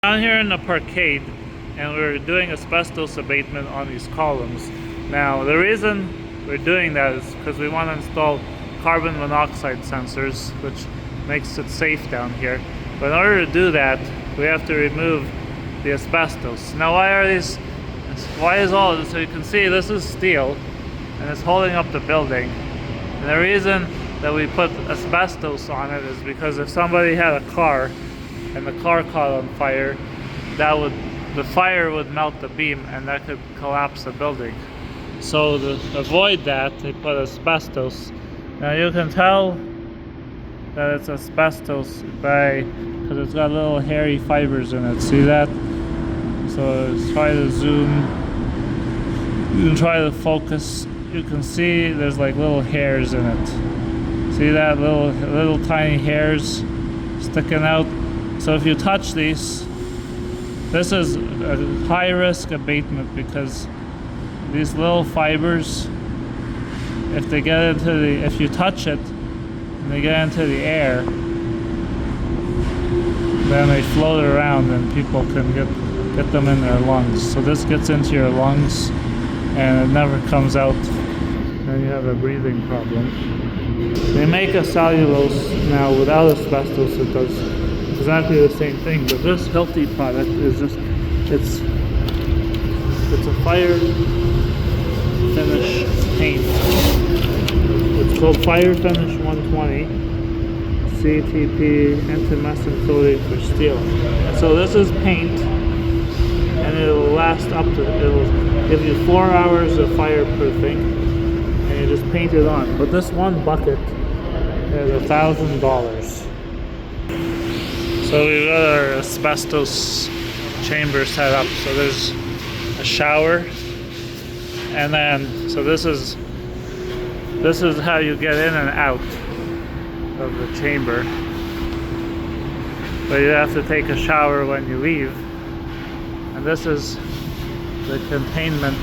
Down here in the parkade, and we're doing asbestos abatement on these columns. Now the reason we're doing that is because we want to install carbon monoxide sensors, which makes it safe down here. But in order to do that, we have to remove the asbestos. Now why is all this? So you can see this is steel and it's holding up the building. And the reason that we put asbestos on it is because if somebody had a car and the car caught on fire, the fire would melt the beam and that could collapse the building. So to avoid that, they put asbestos. Now you can tell that it's asbestos because it's got little hairy fibers in it. See that? So let's try to zoom. You can try to focus. You can see there's like little hairs in it. See that? Little tiny hairs sticking out. So if you touch these, this is a high risk abatement because these little fibers, if you touch it and they get into the air, then they float around and people can get them in their lungs. So this gets into your lungs and it never comes out, and you have a breathing problem. They make a cellulose now without asbestos. It does exactly the same thing, but this healthy product is just it's a fire finish paint. It's called Fire Finish 120 CTP anti-messing coating for steel. So this is paint, and it'll give you 4 hours of fireproofing, and you just paint it on. But this one bucket is $1,000. So we've got our asbestos chamber set up. So there's a shower, and then this is how you get in and out of the chamber. But you have to take a shower when you leave. And this is the containment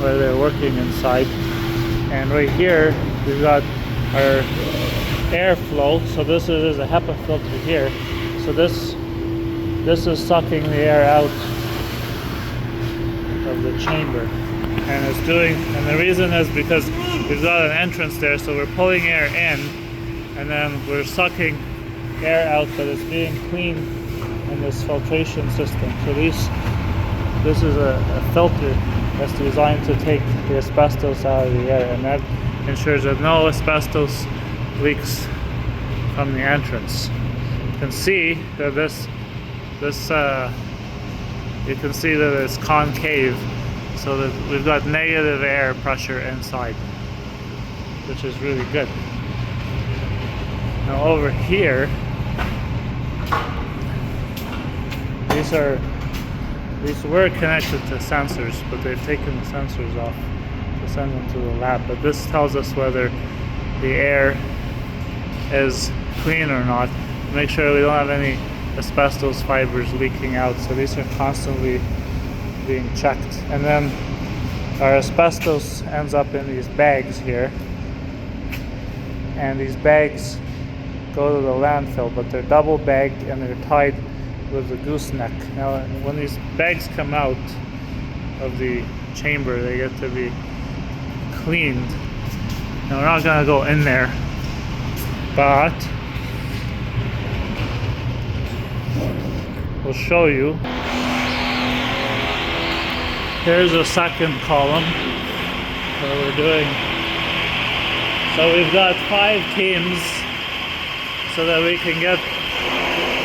where they're working inside. And right here we've got our airflow. So this is a HEPA filter here. So this is sucking the air out of the chamber, and the reason is because we've got an entrance there, so we're pulling air in and then we're sucking air out, but it's being cleaned in this filtration system. So this is a filter that's designed to take the asbestos out of the air, and that ensures that no asbestos leaks from the entrance. You can see that you can see that it's concave, so that we've got negative air pressure inside, which is really good. Now over here, these were connected to sensors, but they've taken the sensors off to send them to the lab. But this tells us whether the air is clean or not. Make sure we don't have any asbestos fibers leaking out. So these are constantly being checked. And then our asbestos ends up in these bags here. And these bags go to the landfill, but they're double bagged and they're tied with a gooseneck. Now when these bags come out of the chamber, they get to be cleaned. Now we're not going to go in there, but we'll show you. Here's a second column where we're doing. So we've got 5 teams so that we can get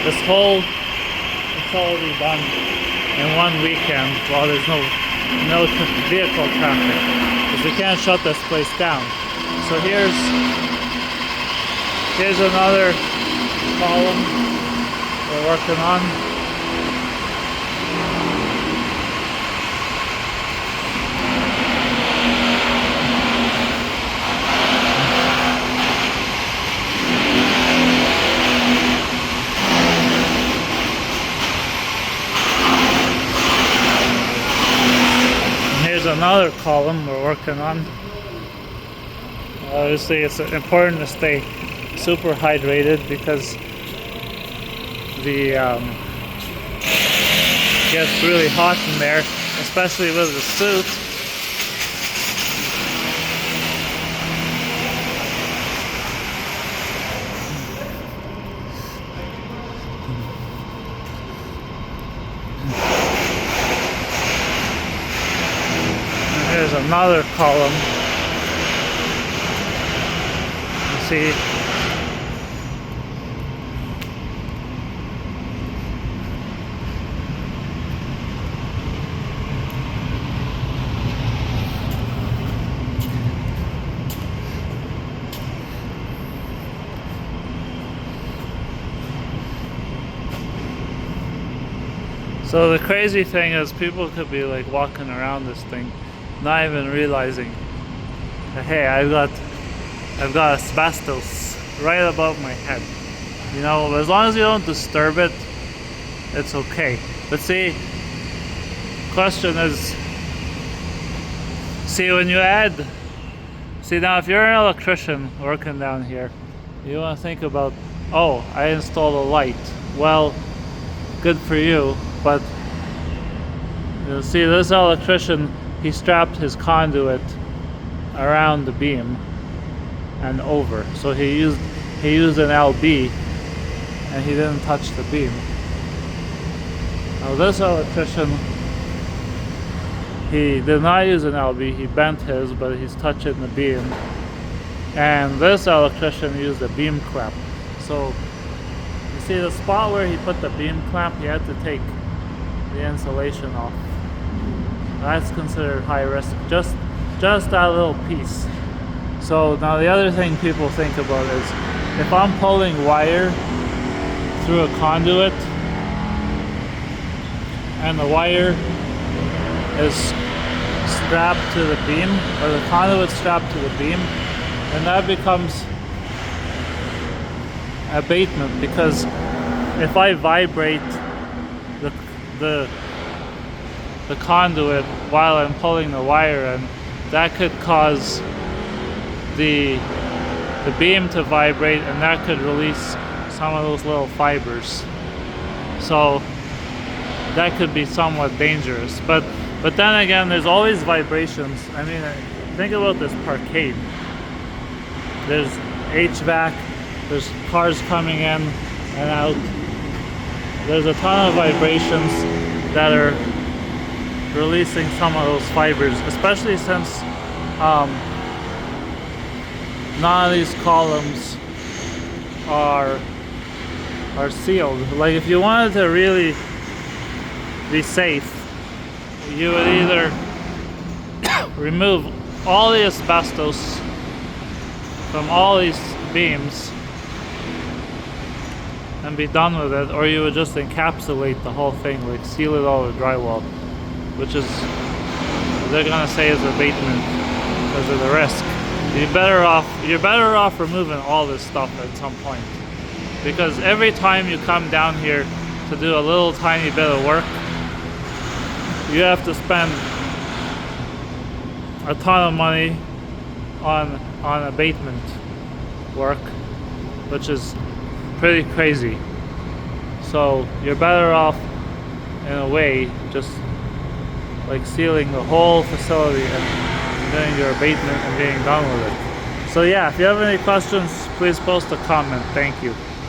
this whole facility done in one weekend while there's no vehicle traffic, because we can't shut this place down. So here's another column we're working on. Another column we're working on. Obviously it's important to stay super hydrated because the gets really hot in there, especially with the suit. And here's another column. You see. So the crazy thing is people could be like walking around this thing, not even realizing, hey, I've got asbestos right above my head. You know, as long as you don't disturb it, it's okay. But see, question is, when you add, now if you're an electrician working down here, you want to think about, oh, I installed a light. Well, good for you, but you'll see this electrician, he strapped his conduit around the beam and over. So he used an LB and he didn't touch the beam. Now this electrician, he did not use an LB, he bent his, but he's touching the beam. And this electrician used a beam clamp. So you see the spot where he put the beam clamp, he had to take the insulation off. That's considered high risk, just that little piece. So now the other thing people think about is, if I'm pulling wire through a conduit and the wire is strapped to the beam, or the conduit strapped to the beam, then that becomes abatement, because if I vibrate the conduit while I'm pulling the wire in, that could cause the beam to vibrate, and that could release some of those little fibers. So that could be somewhat dangerous. But then again, there's always vibrations. I mean, think about this parkade. There's HVAC, there's cars coming in and out. There's a ton of vibrations that are releasing some of those fibers, especially since none of these columns are sealed. Like, if you wanted to really be safe, you would either remove all the asbestos from all these beams and be done with it, or you would just encapsulate the whole thing, like seal it all with drywall, which is, they're gonna say, is abatement because of the risk. You're better off removing all this stuff at some point, because every time you come down here to do a little tiny bit of work, you have to spend a ton of money on abatement work, which is pretty crazy. So you're better off, in a way, just like sealing the whole facility and doing your abatement and being done with it. So yeah, if you have any questions, please post a comment. Thank you.